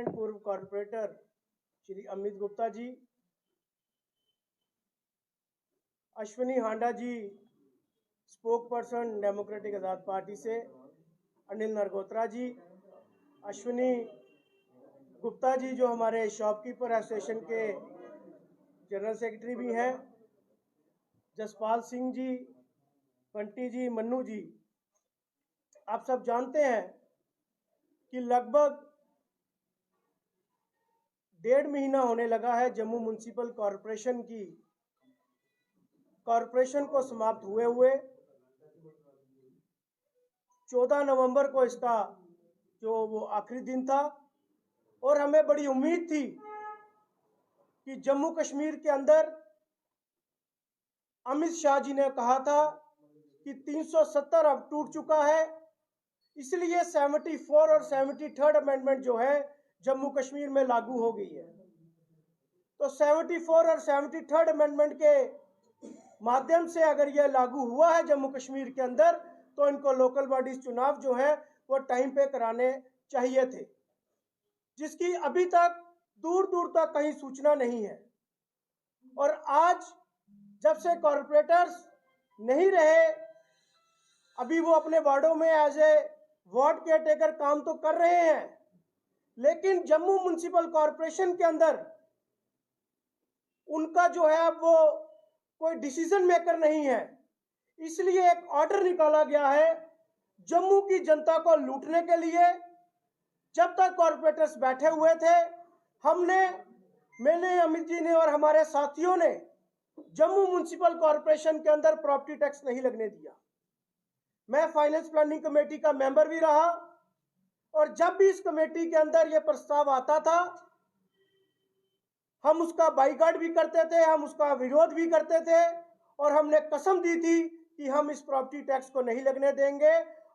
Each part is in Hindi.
पूर्व कॉर्पोरेटर श्री अमित गुप्ता जी, अश्विनी हांडा जी स्पोक पर्सन डेमोक्रेटिक आज़ाद पार्टी से, अनिल नरगोत्रा जी, अश्विनी गुप्ता जी जो हमारे शॉपकीपर एसोसिएशन के जनरल सेक्रेटरी भी हैं, जसपाल सिंह जी, बंटी जी, मन्नू जी। आप सब जानते हैं कि लगभग 1.5 महीना होने लगा है जम्मू म्युनिसिपल कॉरपोरेशन को समाप्त हुए 14 नवंबर को इसका जो वो आखिरी दिन था, और हमें बड़ी उम्मीद थी कि जम्मू कश्मीर के अंदर अमित शाह जी ने कहा था कि 370 अब टूट चुका है, इसलिए 74 और 73rd अमेंडमेंट जो है जम्मू कश्मीर में लागू हो गई है। तो 74 और 73rd अमेंडमेंट के माध्यम से अगर यह लागू हुआ है जम्मू कश्मीर के अंदर, तो इनको लोकल बॉडीज चुनाव जो है वो टाइम पे कराने चाहिए थे, जिसकी अभी तक दूर दूर तक कहीं सूचना नहीं है। और आज जब से कॉर्पोरेटर्स नहीं रहे, अभी वो अपने वार्डों में as a ward caretaker काम तो कर रहे हैं, लेकिन जम्मू म्युनिसिपल कॉर्पोरेशन के अंदर उनका जो है वो कोई डिसीजन मेकर नहीं है। इसलिए एक ऑर्डर निकाला गया है जम्मू की जनता को लूटने के लिए। जब तक कॉर्पोरेटर्स बैठे हुए थे, मैंने अमित जी ने और हमारे साथियों ने जम्मू म्युनिसिपल कॉर्पोरेशन के अंदर प्रॉपर्टी टैक्स नहीं लगने दिया। मैं फाइनेंस प्लानिंग कमेटी का मेंबर भी रहा, और जब भी इस कमेटी के अंदर यह प्रस्ताव आता था, हम उसका बाइकआउट भी करते थे, हम उसका विरोध भी करते थे, और हमने कसम दी थी कि हम इस प्रॉपर्टी टैक्स को नहीं लगने देंगे।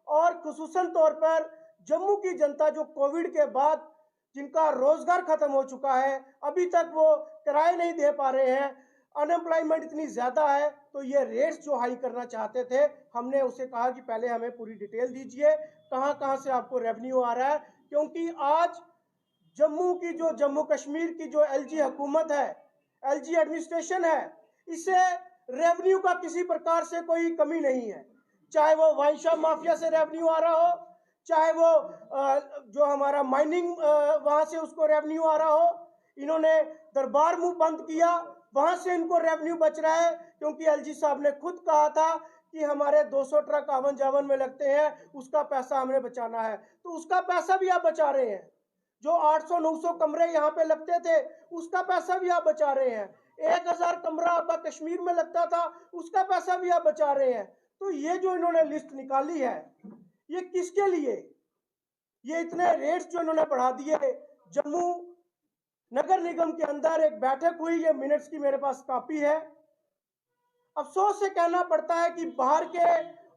और खुसूसन तौर पर जम्मू की जनता जो कोविड के बाद जिनका रोजगार खत्म हो चुका है, अभी तक वो किराए नहीं दे पा रहे हैं, अनएम्प्लॉयमेंट इतनी ज्यादा है, तो ये रेट्स जो हाई करना चाहते थे, हमने उसे कहा कि पहले हमें पूरी डिटेल दीजिए, कहां कहां से आपको रेवेन्यू आ रहा है। क्योंकि आज जम्मू कश्मीर की जो एलजी हुकूमत है, एलजी एडमिनिस्ट्रेशन है, इसे रेवेन्यू का किसी प्रकार से कोई कमी नहीं है। चाहे वो वाइन शॉप माफिया से रेवेन्यू आ रहा हो, चाहे वो जो हमारा माइनिंग वहां से उसको रेवेन्यू आ रहा हो। इन्होंने दरबार मुंह बंद किया, वहां से इनको रेवेन्यू बच रहा है, क्योंकि एलजी साहब ने खुद कहा था कि हमारे 200 ट्रक आवन जावन में लगते हैं, उसका पैसा हमें बचाना है। तो उसका पैसा भी आप बचा रहे हैं। जो 800-900 कमरे यहाँ पे लगते थे, उसका पैसा भी आप बचा रहे हैं। 1000 कमरा आपका कश्मीर में लगता था, उसका पैसा भी आप बचा रहे हैं। तो ये जो इन्होंने लिस्ट निकाली है, ये किसके लिए? ये इतने रेट्स जो इन्होंने बढ़ा दिए। जम्मू नगर निगम के अंदर एक बैठक हुई, ये मिनट्स की मेरे पास कॉपी है। अफसोस से कहना पड़ता है कि बाहर के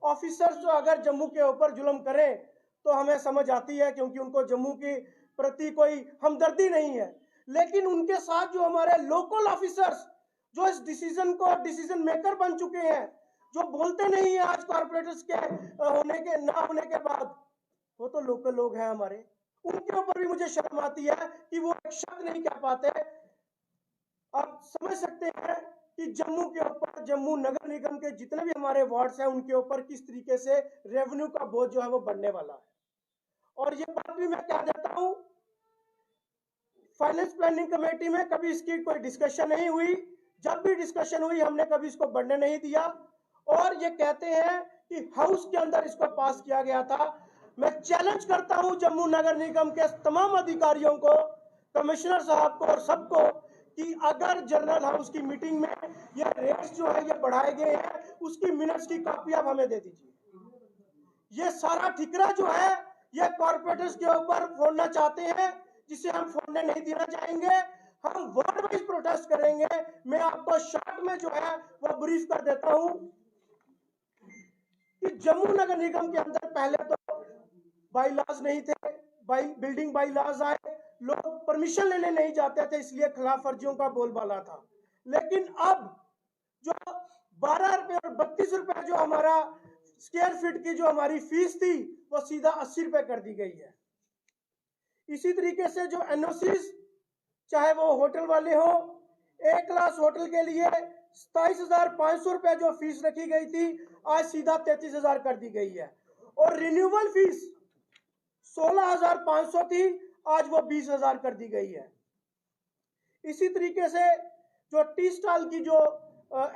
ऑफिसर्स जो अगर जम्मू के ऊपर जुल्म करें तो हमें समझ आती है, क्योंकि उनको जम्मू के प्रति कोई हमदर्दी नहीं है। लेकिन उनके साथ जो हमारे लोकल ऑफिसर्स जो इस डिसीजन मेकर बन चुके हैं, जो बोलते नहीं है आज कॉर्पोरेटर्स के ना होने के बाद, वो तो लोकल लोग हैं हमारे। उनके ऊपर भी मुझे शर्म आती है कि वो एक शब्द नहीं कह पाते। आप समझ सकते हैं कि जम्मू के ऊपर, जम्मू नगर निगम के जितने भी हमारे वार्ड्स हैं, उनके ऊपर किस तरीके से रेवेन्यू का बोझ जो है वो बढ़ने वाला है। और ये बात भी मैं कह देता हूं, फाइनेंस प्लानिंग कमेटी में कभी इसकी कोई डिस्कशन नहीं हुई। जब भी डिस्कशन हुई, हमने कभी इसको बढ़ने नहीं दिया। और ये कहते हैं कि हाउस के अंदर इसको पास किया गया था। मैं चैलेंज करता हूं जम्मू नगर निगम के तमाम अधिकारियों को, कमिश्नर साहब को और सबको, कि अगर जनरल हाउस की मीटिंग में ये रेट्स जो है ये बढ़ाए गए हैं, उसकी मिनट्स की कॉपी आप हमें दे दीजिए। ये सारा ठिकरा जो है ये कॉर्पोरेटर्स के ऊपर फोड़ना चाहते हैं, जिसे हम फोड़ने नहीं देना चाहेंगे। हम वार्ड वाइज प्रोटेस्ट करेंगे। मैं आपको शॉर्ट में जो है वो ब्रीफ कर देता हूं कि जम्मू नगर निगम के अंदर पहले तो बाई लॉज नहीं थे, बिल्डिंग बाई लॉज आए, लोग परमिशन लेने नहीं जाते थे, इसलिए खिलाफ वर्जियों का बोलबाला था। लेकिन अब जो 12 रुपए और 32 रुपए जो हमारा स्क्वायर फीट की जो हमारी फीस थी वो सीधा 80 रुपए कर दी गई है। इसी तरीके से जो एनओसीज, चाहे वो होटल वाले हो, ए क्लास होटल के लिए 27,500 रुपए जो फीस रखी गई थी आज सीधा 33,000 कर दी गई है। और रिन्यूअल फीस 16,500 थी, आज वो 20,000 कर दी गई है। इसी तरीके से जो टी स्टॉल की जो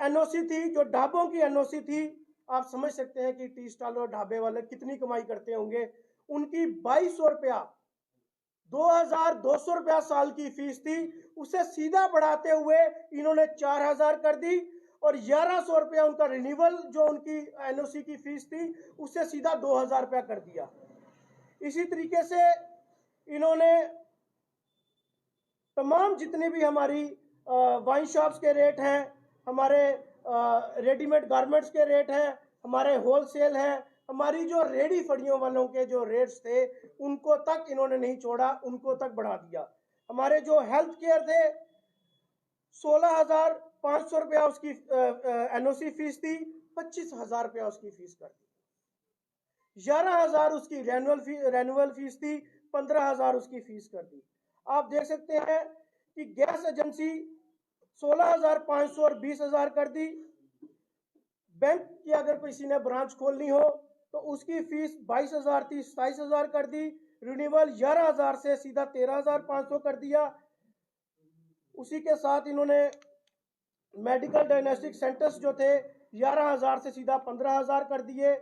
एनओसी थी, जो ढाबों की एनओसी थी, आप समझ सकते हैं कि टी स्टॉल और ढाबे वाले कितनी कमाई करते होंगे। उनकी 2200 रुपया, 2,200 रुपया साल की फीस थी, उसे सीधा बढ़ाते हुए इन्होंने 4,000 कर दी और 1,100 रुपया उनका रिन्यूअल जो उनकी एनओसी की फीस थी उसे सीधा 2,000 रुपया कर दिया। इसी तरीके से इन्होंने तमाम जितने भी हमारी वाइन शॉप्स के रेट हैं, हमारे रेडीमेड गारमेंट्स के रेट हैं, हमारे होलसेल हैं, हमारी जो रेडी फड़ियों वालों के जो रेट्स थे उनको तक इन्होंने नहीं छोड़ा, उनको तक बढ़ा दिया। हमारे जो हेल्थ केयर थे 16,500 रुपया उसकी एनओसी फीस थी, 25,000 रुपया उसकी फीस कर दी। 11,000 उसकी रेनुअल फीस थी, 15,000 उसकी फीस कर दी। आप देख सकते हैं कि गैस एजेंसी 16,500 और 20,000 कर दी। बैंक की अगर किसी ने ब्रांच खोलनी हो तो उसकी फीस 22,000 थी, 27,000 कर दी। रिन्यूअल 11,000 से सीधा 13,500 कर दिया। उसी के साथ इन्होंने मेडिकल डायग्नोस्टिक सेंटर्स जो थे 11,000 से सीधा 15,000 कर दिए।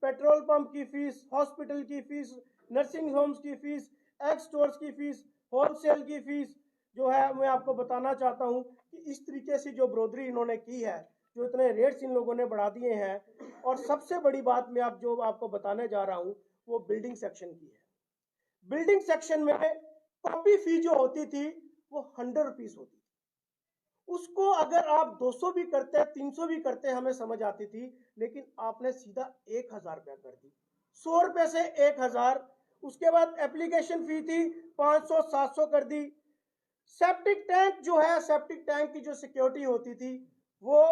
पेट्रोल पंप की फीस, हॉस्पिटल की फीस, नर्सिंग होम्स की फीस, एक्स स्टोर्स की फीस, होलसेल की फीस जो है, मैं आपको बताना चाहता हूं कि इस तरीके से जो ब्रोदरी इन्होंने की है, जो इतने रेट्स इन लोगों ने बढ़ा दिए हैं। और सबसे बड़ी बात मैं जो आपको बताने जा रहा हूं वो बिल्डिंग सेक्शन की है। बिल्डिंग सेक्शन में कॉपी फी जो होती थी वो 100 रुपीज होती थी, उसको अगर आप 200 भी करते, 300 भी करते, हमें समझ आती थी, लेकिन आपने सीधा 1,000 रुपया कर दी, 100 रुपए से 1,000। उसके बाद एप्लीकेशन फी थी 500, 700 कर दी। सेप्टिक टैंक जो है, सेप्टिक टैंक की जो सिक्योरिटी होती थी वो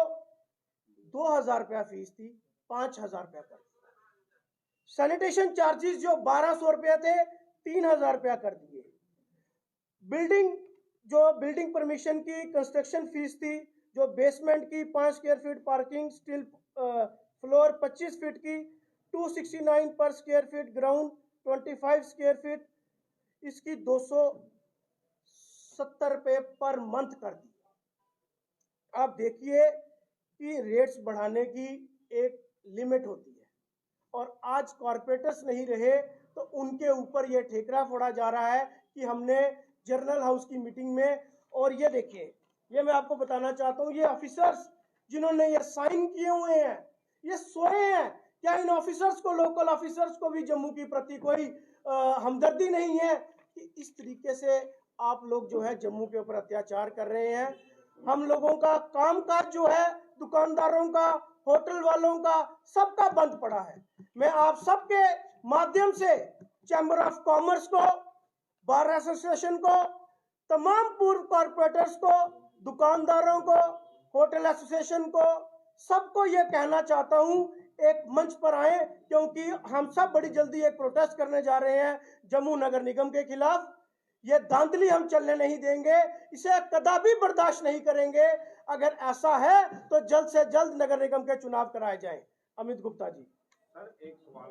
2,000 रुपया फीस थी, 5,000 रुपया कर दी। सैनिटेशन चार्जेस जो 1,200 रुपया थे, 3,000 रुपया कर दिए। बिल्डिंग परमिशन की कंस्ट्रक्शन फीस थी, जो बेसमेंट की 5 square feet parking, steel floor 25 feet की, 269 पर square feet, ground 25 square feet, इसकी 270 रुपये पर मंथ कर दी। आप देखिए कि रेट्स बढ़ाने की एक लिमिट होती है, और आज कॉर्पोरेटर्स नहीं रहे तो उनके ऊपर यह ठेकरा फोड़ा जा रहा है कि हमने जर्नल हाउस की मीटिंग में, और ये देखिए, ये मैं आपको बताना चाहता हूं, ये ऑफिसर्स जिन्होंने ये साइन किए हुए हैं ये सोए हैं। क्या इन ऑफिसर्स को, लोकल ऑफिसर्स को भी जम्मू की प्रति कोई हमदर्दी नहीं है कि इस तरीके से आप लोग जो है जम्मू के ऊपर अत्याचार कर रहे हैं। हम लोगों का कामकाज जो है, दुकानदारों का, होटल वालों का, सबका बंद पड़ा है। मैं आप सबके माध्यम से चैम्बर ऑफ कॉमर्स को, बार एसोसिएशन को, तमाम पूर्व कॉर्पोरेटर्स को, दुकानदारों को, होटल एसोसिएशन को, सबको यह कहना चाहता हूं एक मंच पर आए, क्योंकि हम सब बड़ी जल्दी एक प्रोटेस्ट करने जा रहे हैं जम्मू नगर निगम के खिलाफ। ये धांधली हम चलने नहीं देंगे, इसे कदापि बर्दाश्त नहीं करेंगे। अगर ऐसा है तो जल्द से जल्द नगर निगम के चुनाव कराए जाएं। अमित गुप्ता जी। सर, एक सवाल